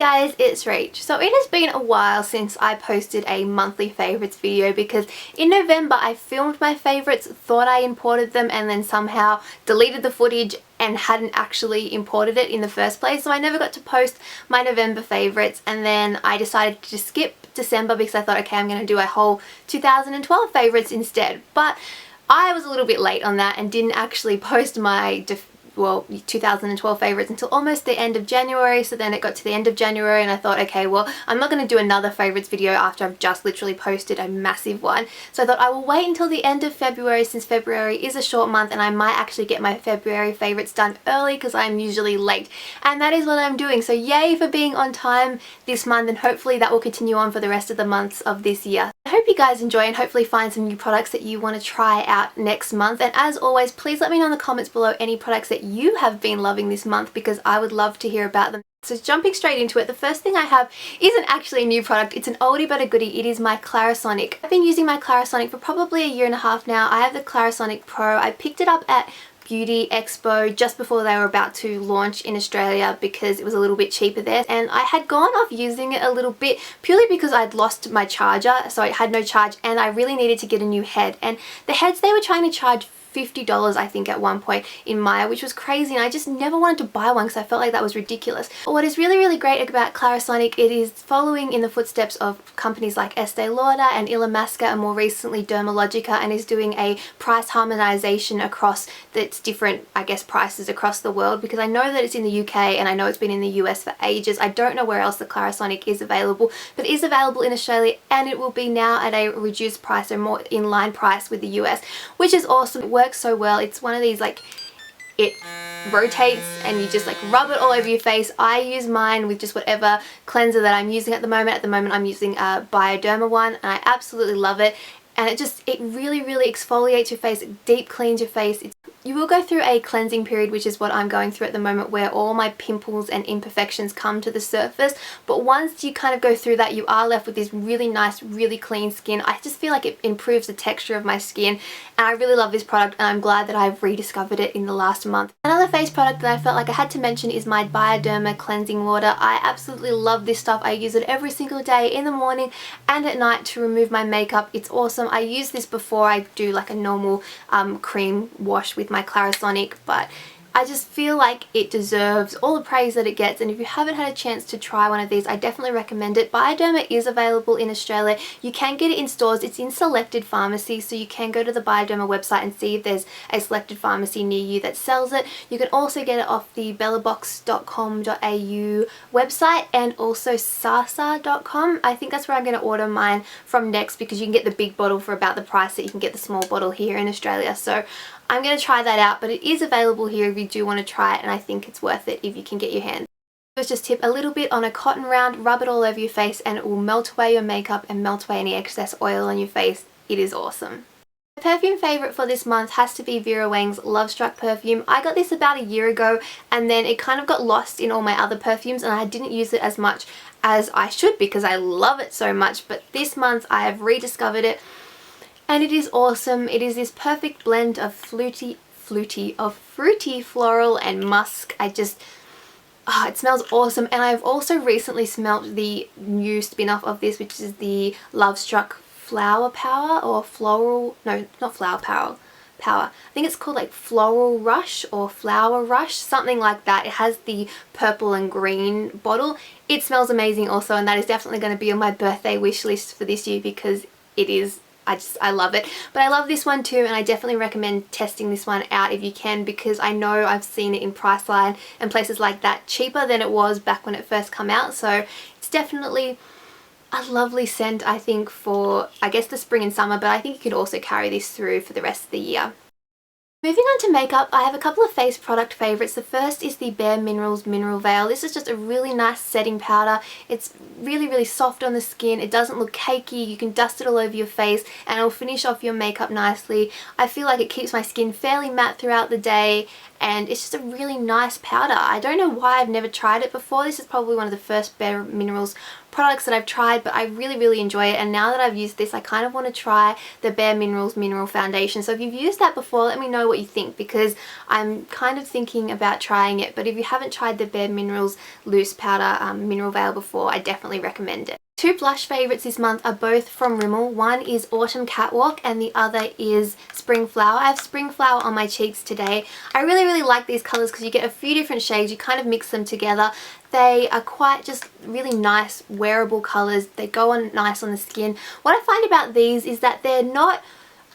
Guys, it's Rach. So it has been a while since I posted a monthly favorites video because in November I filmed my favorites, thought I imported them, and then somehow deleted the footage and hadn't actually imported it in the first place. So I never got to post my November favorites, and then I decided to skip December because I thought, okay, I'm going to do a whole 2012 favorites instead. But I was a little bit late on that and didn't actually post my 2012 favorites until almost the end of January. So then it got to the end of January and I thought, okay, well, I'm not going to do another favorites video after I've just literally posted a massive one. So I thought I will wait until the end of February, since February is a short month and I might actually get my February favorites done early because I'm usually late, and that is what I'm doing. So yay for being on time this month, and hopefully that will continue on for the rest of the months of this year. I hope you guys enjoy and hopefully find some new products that you want to try out next month. And as always, please let me know in the comments below any products that you have been loving this month, because I would love to hear about them. So jumping straight into it, the first thing I have isn't actually a new product, it's an oldie but a goodie. It is my Clarisonic. I've been using my Clarisonic for probably a year and a half now. I have the Clarisonic Pro. I picked it up at Beauty Expo just before they were about to launch in Australia because it was a little bit cheaper there, and I had gone off using it a little bit purely because I'd lost my charger, so I had no charge and I really needed to get a new head. And the heads they were trying to charge $50 I think at one point in Maya, which was crazy, and I just never wanted to buy one because I felt like that was ridiculous. But what is really great about Clarisonic, it is following in the footsteps of companies like Estee Lauder and Illamasqua and more recently Dermalogica, and is doing a price harmonization across its different, I guess, prices across the world, because I know that it's in the UK and I know it's been in the US for ages. I don't know where else the Clarisonic is available, but it is available in Australia, and it will be now at a reduced price or more in line price with the US, which is awesome. It works so well. It's one of these, like, it rotates and you just like rub it all over your face. I use mine with just whatever cleanser that I'm using at the moment. At the moment I'm using a Bioderma one, and I absolutely love it. And it really exfoliates your face, it deep cleans your face. You will go through a cleansing period, which is what I'm going through at the moment, where all my pimples and imperfections come to the surface. But once you kind of go through that, you are left with this really nice, really clean skin. I just feel like it improves the texture of my skin, and I really love this product, and I'm glad that I've rediscovered it in the last month. Another face product that I felt like I had to mention is my Bioderma cleansing water. I absolutely love this stuff. I use it every single day, in the morning and at night, to remove my makeup. It's awesome. I use this before I do like a normal cream wash with my Clarisonic, but I just feel like it deserves all the praise that it gets. And if you haven't had a chance to try one of these, I definitely recommend it. Bioderma is available in Australia. You can get it in stores. It's in selected pharmacies, so you can go to the Bioderma website and see if there's a selected pharmacy near you that sells it. You can also get it off the bellabox.com.au website and also sasa.com. I think that's where I'm going to order mine from next, because you can get the big bottle for about the price that you can get the small bottle here in Australia. So I'm going to try that out, but it is available here if you do want to try it, and I think it's worth it if you can get your hands. Let's just tip a little bit on a cotton round, rub it all over your face, and it will melt away your makeup and melt away any excess oil on your face. It is awesome. My perfume favourite for this month has to be Vera Wang's Love Struck perfume. I got this about a year ago, and then it kind of got lost in all my other perfumes, and I didn't use it as much as I should because I love it so much. But this month I have rediscovered it, and it is awesome. It is this perfect blend of fruity floral and musk. it smells awesome. And I've also recently smelt the new spin-off of this, which is the Love Struck Flower Power, or Floral, no, not Flower Power. I think it's called like Floral Rush or Flower Rush, something like that. It has the purple and green bottle. It smells amazing also, and that is definitely going to be on my birthday wish list for this year because it is, I love it. But I love this one too, and I definitely recommend testing this one out if you can, because I know I've seen it in Priceline and places like that cheaper than it was back when it first came out. So it's definitely a lovely scent, I think, for, I guess, the spring and summer, but I think you could also carry this through for the rest of the year. Moving on to makeup, I have a couple of face product favourites. The first is the Bare Minerals Mineral Veil. This is just a really nice setting powder. It's really soft on the skin. It doesn't look cakey. You can dust it all over your face and it'll finish off your makeup nicely. I feel like it keeps my skin fairly matte throughout the day, and it's just a really nice powder. I don't know why I've never tried it before. This is probably one of the first Bare Minerals products that I've tried, but I really enjoy it. And now that I've used this, I kind of want to try the Bare Minerals Mineral Foundation. So if you've used that before, let me know what you think, because I'm kind of thinking about trying it. But if you haven't tried the Bare Minerals Loose Powder Mineral Veil before, I definitely recommend it. Two blush favourites this month are both from Rimmel. One is Autumn Catwalk and the other is Spring Flower. I have Spring Flower on my cheeks today. I really like these colours because you get a few different shades, you kind of mix them together. They are quite just really nice wearable colours. They go on nice on the skin. What I find about these is that they're not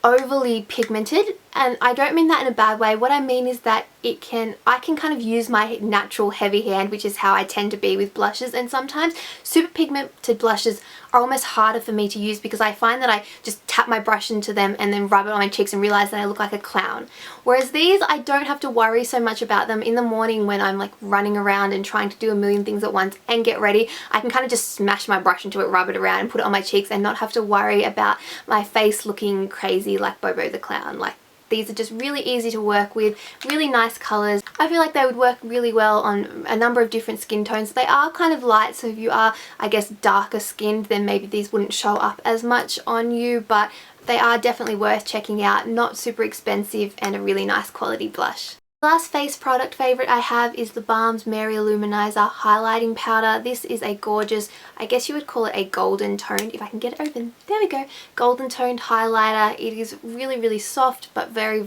overly pigmented, and I don't mean that in a bad way. What I mean is that I can kind of use my natural heavy hand, which is how I tend to be with blushes, and sometimes super pigmented blushes are almost harder for me to use because I find that I just tap my brush into them and then rub it on my cheeks and realize that I look like a clown. Whereas these, I don't have to worry so much about them. In the morning when I'm like running around and trying to do a million things at once and get ready, I can kind of just smash my brush into it, rub it around and put it on my cheeks and not have to worry about my face looking crazy like Bobo the Clown. Like, these are just really easy to work with, really nice colours. I feel like they would work really well on a number of different skin tones. They are kind of light, so if you are, I guess, darker skinned, then maybe these wouldn't show up as much on you, but they are definitely worth checking out. Not super expensive and a really nice quality blush. The last face product favourite I have is theBalm's Mary Illuminizer Highlighting Powder. This is a gorgeous, I guess you would call it a golden toned, if I can get it open, there we go, golden toned highlighter. It is really soft but very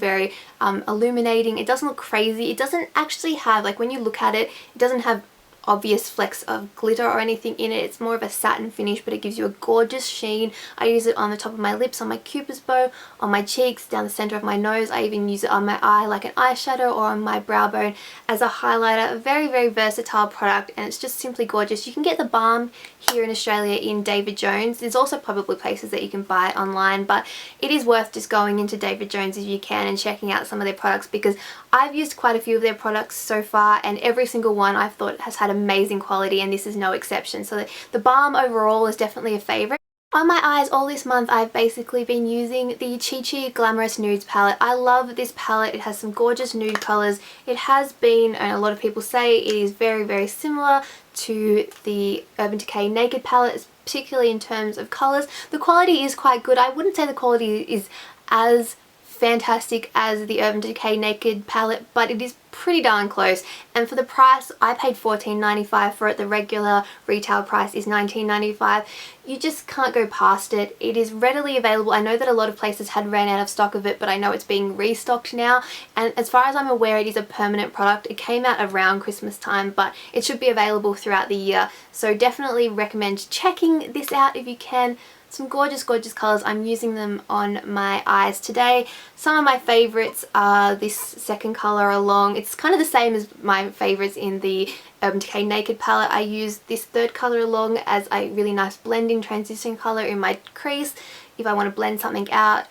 illuminating. It doesn't look crazy. It doesn't actually have, like when you look at it, it doesn't have obvious flecks of glitter or anything in it. It's more of a satin finish, but it gives you a gorgeous sheen. I use it on the top of my lips, on my cupid's bow, on my cheeks, down the center of my nose. I even use it on my eye like an eyeshadow or on my brow bone as a highlighter. A very versatile product, and it's just simply gorgeous. You can get the balm here in Australia in David Jones. There's also probably places that you can buy it online, but it is worth just going into David Jones if you can and checking out some of their products, because I've used quite a few of their products so far and every single one I've thought has had amazing quality, and this is no exception. So the balm overall is definitely a favourite. On my eyes all this month, I've basically been using the Chi Chi Glamorous Nudes palette. I love this palette. It has some gorgeous nude colours. It has been, and a lot of people say it is very similar to the Urban Decay Naked palette, particularly in terms of colours. The quality is quite good. I wouldn't say the quality is as fantastic as the Urban Decay Naked palette, but it is pretty darn close. And for the price, I paid $14.95 for it. The regular retail price is $19.95. You just can't go past it. It is readily available. I know that a lot of places had ran out of stock of it, but I know it's being restocked now, and as far as I'm aware, it is a permanent product. It came out around Christmas time, but it should be available throughout the year, so definitely recommend checking this out if you can. Some gorgeous colours. I'm using them on my eyes today. Some of my favourites are this second colour along. It's kind of the same as my favourites in the Urban Decay Naked palette. I use this third colour along as a really nice blending transition colour in my crease if I want to blend something out.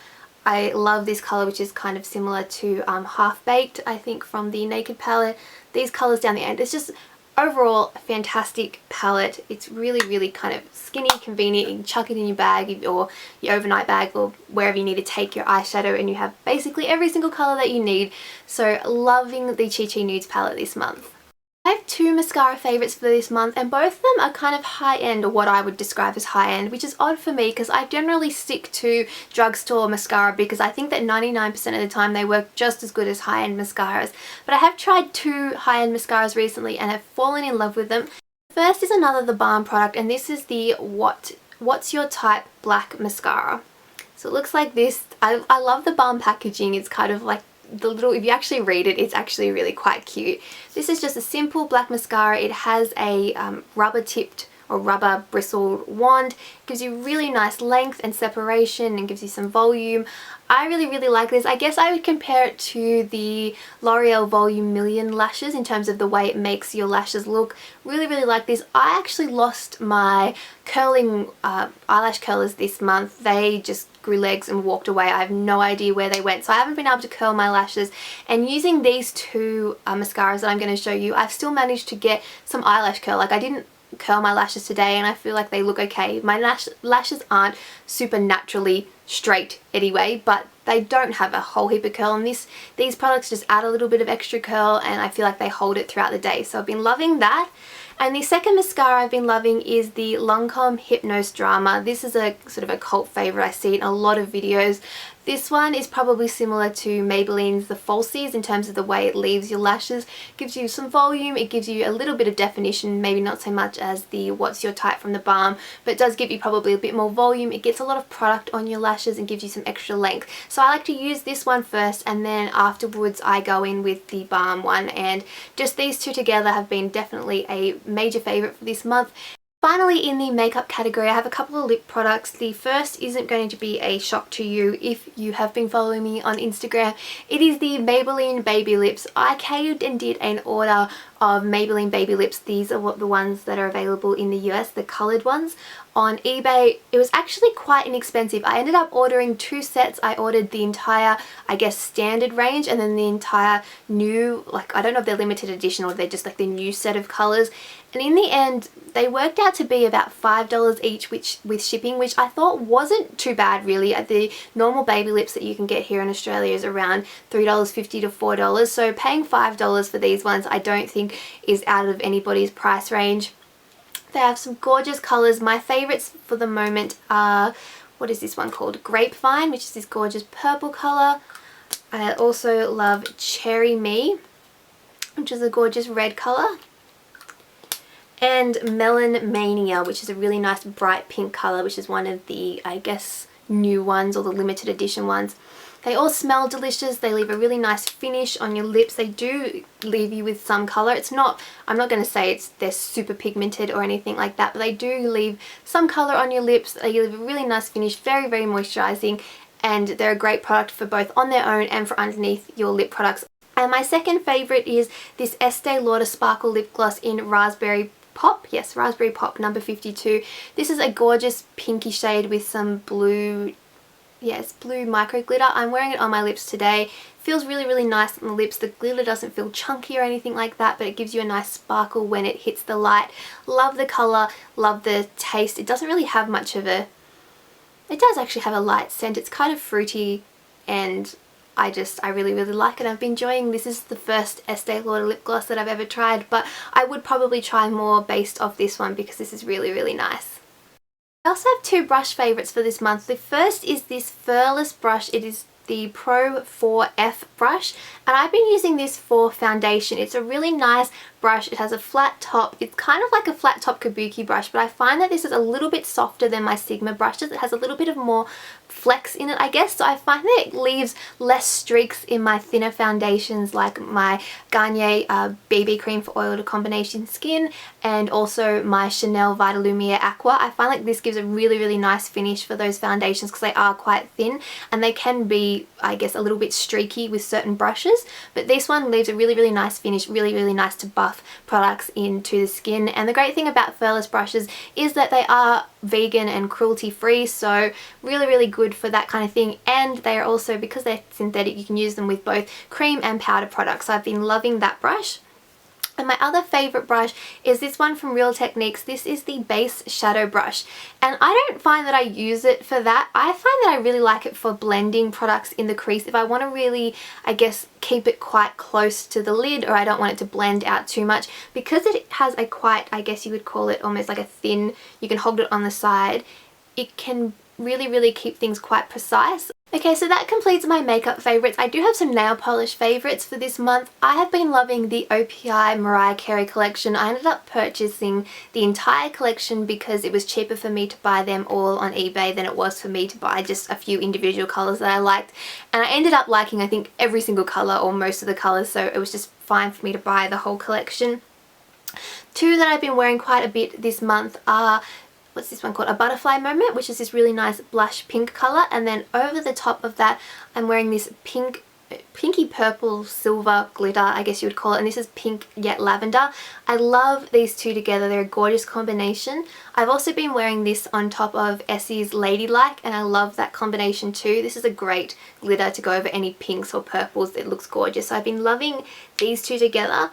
I love this colour, which is kind of similar to Half Baked, I think, from the Naked palette. These colours down the end, it's just overall a fantastic palette. It's really kind of skinny, convenient. You can chuck it in your bag or your overnight bag or wherever you need to take your eyeshadow, and you have basically every single colour that you need. So loving the Chi Chi Nudes palette this month. I have two mascara favourites for this month, and both of them are kind of high-end, or what I would describe as high-end, which is odd for me because I generally stick to drugstore mascara because I think that 99% of the time they work just as good as high-end mascaras. But I have tried two high-end mascaras recently and have fallen in love with them. First is another theBalm product, and this is the What's Your Type Black Mascara. So it looks like this. I love the balm packaging. It's kind of like the little, if you actually read it, it's actually really quite cute. This is just a simple black mascara. It has a rubber tipped or rubber bristled wand. It gives you really nice length and separation and gives you some volume. I really like this. I guess I would compare it to the L'Oreal Volume Million lashes in terms of the way it makes your lashes look. Really like this. I actually lost my curling eyelash curlers this month. They just grew legs and walked away. I have no idea where they went, so I haven't been able to curl my lashes, and using these two mascaras that I'm going to show you, I've still managed to get some eyelash curl. Like, I didn't curl my lashes today and I feel like they look okay. My lashes aren't super naturally straight anyway, but they don't have a whole heap of curl, and these products just add a little bit of extra curl, and I feel like they hold it throughout the day. So I've been loving that. And the second mascara I've been loving is the Lancome Hypnose Drama. This is a sort of a cult favourite I see in a lot of videos. This one is probably similar to Maybelline's The Falsies in terms of the way it leaves your lashes. It gives you some volume, it gives you a little bit of definition, maybe not so much as the What's Your Type from theBalm, but it does give you probably a bit more volume. It gets a lot of product on your lashes and gives you some extra length. So I like to use this one first, and then afterwards I go in with the Balm one, and just these two together have been definitely a major favourite for this month. Finally, in the makeup category, I have a couple of lip products. The first isn't going to be a shock to you if you have been following me on Instagram. It is the Maybelline Baby Lips. I caved and did an order of Maybelline Baby Lips. These are the ones that are available in the US, the coloured ones, on eBay. It was actually quite inexpensive. I ended up ordering 2 sets. I ordered the entire, I guess, standard range, and then the entire new, like, I don't know if they're limited edition or they're just like the new set of colours. And in the end, they worked out to be about $5 each, which with shipping, which I thought wasn't too bad really. The normal baby lips that you can get here in Australia is around $3.50 to $4. So paying $5 for these ones I don't think is out of anybody's price range. They have some gorgeous colours. My favourites for the moment are, what is this one called? Grapevine, which is this gorgeous purple colour. I also love Cherry Me, which is a gorgeous red colour. And Melon Mania, which is a really nice bright pink colour, which is one of the, I guess, new ones or the limited edition ones. They all smell delicious. They leave a really nice finish on your lips. They do leave you with some colour. It's not, I'm not going to say they're super pigmented or anything like that, but they do leave some colour on your lips. They leave a really nice finish, very, very moisturising, and they're a great product for both on their own and for underneath your lip products. And my second favourite is this Estee Lauder Sparkle Lip Gloss in Raspberry Pop. Yes, Raspberry Pop number 52. This is a gorgeous pinky shade with some blue, yes, blue micro glitter. I'm wearing it on my lips today. Feels really, really nice on the lips. The glitter doesn't feel chunky or anything like that, but it gives you a nice sparkle when it hits the light. Love the colour, love the taste. It doesn't really have much of a, it does actually have a light scent. It's kind of fruity, and I really, really like it. I've been enjoying, this is the first Estee Lauder lip gloss that I've ever tried, but I would probably try more based off this one because this is really, really nice. I also have 2 brush favourites for this month. The first is this furless brush. It is the Pro 4F brush, and I've been using this for foundation. It's a really nice brush. It has a flat top. It's kind of like a flat top kabuki brush, but I find that this is a little bit softer than my Sigma brushes. It has a little bit of more flex in it, I guess, so I find that it leaves less streaks in my thinner foundations like my Garnier BB Cream for Oil to Combination Skin and also my Chanel Vitalumiere Aqua. I find like this gives a really, really nice finish for those foundations because they are quite thin and they can be, I guess, a little bit streaky with certain brushes, but this one leaves a really, really nice finish, really, really nice to buff products into the skin. And the great thing about furless brushes is that they are vegan and cruelty free, so really, really good for that kind of thing. And they are also, because they're synthetic, you can use them with both cream and powder products. So I've been loving that brush. And my other favourite brush is this one from Real Techniques. This is the Base Shadow Brush. And I don't find that I use it for that. I find that I really like it for blending products in the crease. If I want to really, I guess, keep it quite close to the lid, or I don't want it to blend out too much. Because it has a quite, I guess you would call it almost like a thin, you can hold it on the side, it can really, really keep things quite precise. Okay, so that completes my makeup favourites. I do have some nail polish favourites for this month. I have been loving the OPI Mariah Carey collection. I ended up purchasing the entire collection because it was cheaper for me to buy them all on eBay than it was for me to buy just a few individual colours that I liked. And I ended up liking, I think, every single colour or most of the colours, so it was just fine for me to buy the whole collection. 2 that I've been wearing quite a bit this month are, what's this one called? A Butterfly Moment, which is this really nice blush pink colour, and then over the top of that I'm wearing this pinky purple silver glitter, I guess you would call it, and this is pink yet lavender. I love these two together. They're a gorgeous combination. I've also been wearing this on top of Estee's Ladylike, and I love that combination too. This is a great glitter to go over any pinks or purples. It looks gorgeous. So I've been loving these two together.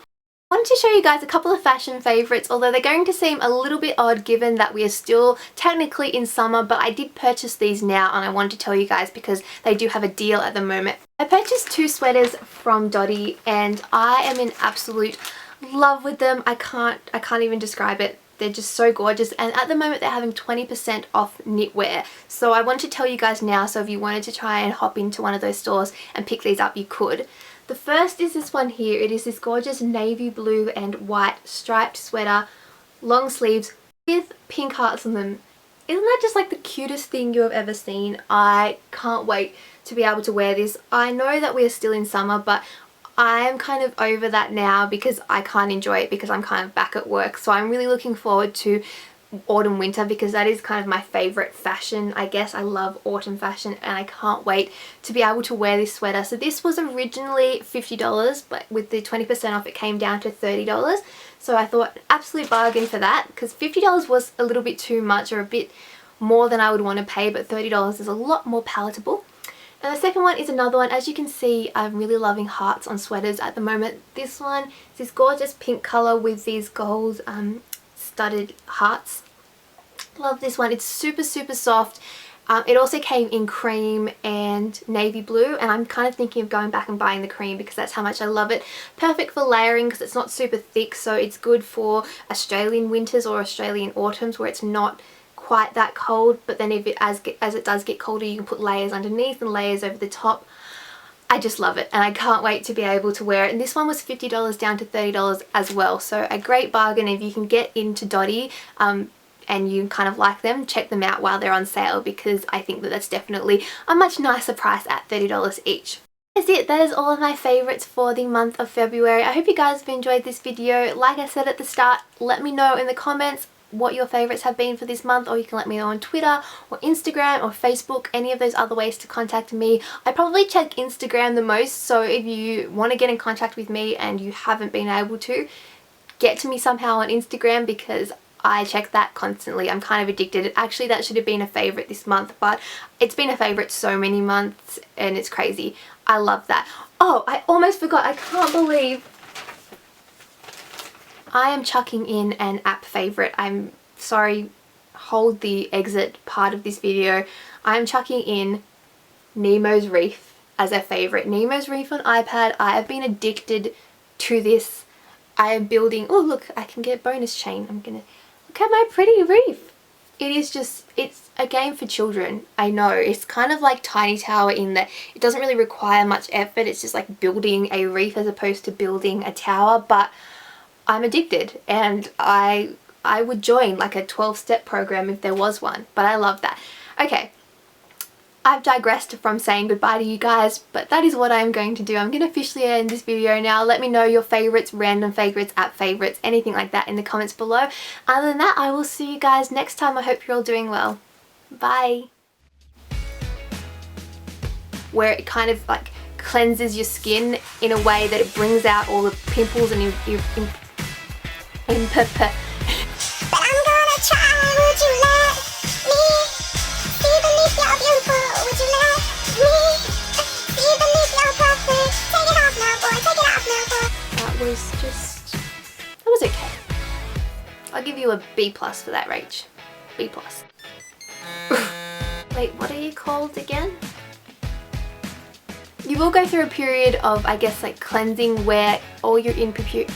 I wanted to show you guys a couple of fashion favourites, although they're going to seem a little bit odd given that we are still technically in summer, but I did purchase these now and I wanted to tell you guys because they do have a deal at the moment. I purchased 2 sweaters from Dottie and I am in absolute love with them. I can't even describe it. They're just so gorgeous, and at the moment they're having 20% off knitwear. So I want to tell you guys now, so if you wanted to try and hop into one of those stores and pick these up, you could. The first is this one here. It is this gorgeous navy blue and white striped sweater, long sleeves with pink hearts on them. Isn't that just like the cutest thing you have ever seen? I can't wait to be able to wear this. I know that we are still in summer, but I am kind of over that now because I can't enjoy it because I'm kind of back at work. So I'm really looking forward to autumn winter because that is kind of my favorite fashion, I guess. I love autumn fashion and I can't wait to be able to wear this sweater. So this was originally $50, but with the 20% off it came down to $30. So I thought absolute bargain for that, because $50 was a little bit too much or a bit more than I would want to pay, but $30 is a lot more palatable. And the second one is another one. As you can see, I'm really loving hearts on sweaters at the moment. This one is this gorgeous pink colour with these gold studded hearts. Love this one. It's super soft. It also came in cream and navy blue, and I'm kind of thinking of going back and buying the cream because that's how much I love it. Perfect for layering because it's not super thick, so it's good for Australian winters or Australian autumns where it's not quite that cold, but then if it as it does get colder, you can put layers underneath and layers over the top. I just love it and I can't wait to be able to wear it. And this one was $50 down to $30 as well, so a great bargain. If you can get into Dottie and you kind of like them, check them out while they're on sale, because I think that that's definitely a much nicer price at $30 each. That's it. That is all of my favourites for the month of February. I hope you guys have enjoyed this video. Like I said at the start, let me know in the comments what your favourites have been for this month, or you can let me know on Twitter or Instagram or Facebook, any of those other ways to contact me. I probably check Instagram the most, so if you want to get in contact with me and you haven't been able to, get to me somehow on Instagram because I check that constantly. I'm kind of addicted. Actually, that should have been a favourite this month, but it's been a favourite so many months and it's crazy. I love that. Oh, I almost forgot. I can't believe I am chucking in an app favourite. I'm sorry, hold the exit part of this video. I'm chucking in Nemo's Reef as a favourite. Nemo's Reef on iPad. I have been addicted to this. I am building, oh look, I can get bonus chain. I'm gonna, look at my pretty reef. It is just, it's a game for children. I know, it's kind of like Tiny Tower in that it doesn't really require much effort. It's just like building a reef as opposed to building a tower, but I'm addicted and I would join like a 12-step program if there was one, but I love that. Okay, I've digressed from saying goodbye to you guys, but that is what I'm going to do. I'm going to officially end this video now. Let me know your favourites, random favourites, app favourites, anything like that in the comments below. Other than that, I will see you guys next time. I hope you're all doing well. Bye. Where it kind of like cleanses your skin in a way that it brings out all the pimples and but I'm gonna try, would you let me see beneath your beautiful, would you let me see beneath your perfect, take it off now boy, take it off now boy. That was okay. I'll give you a B+ for that, Rach. B+. Wait, what are you called again? You will go through a period of, I guess, like cleansing where all your impurities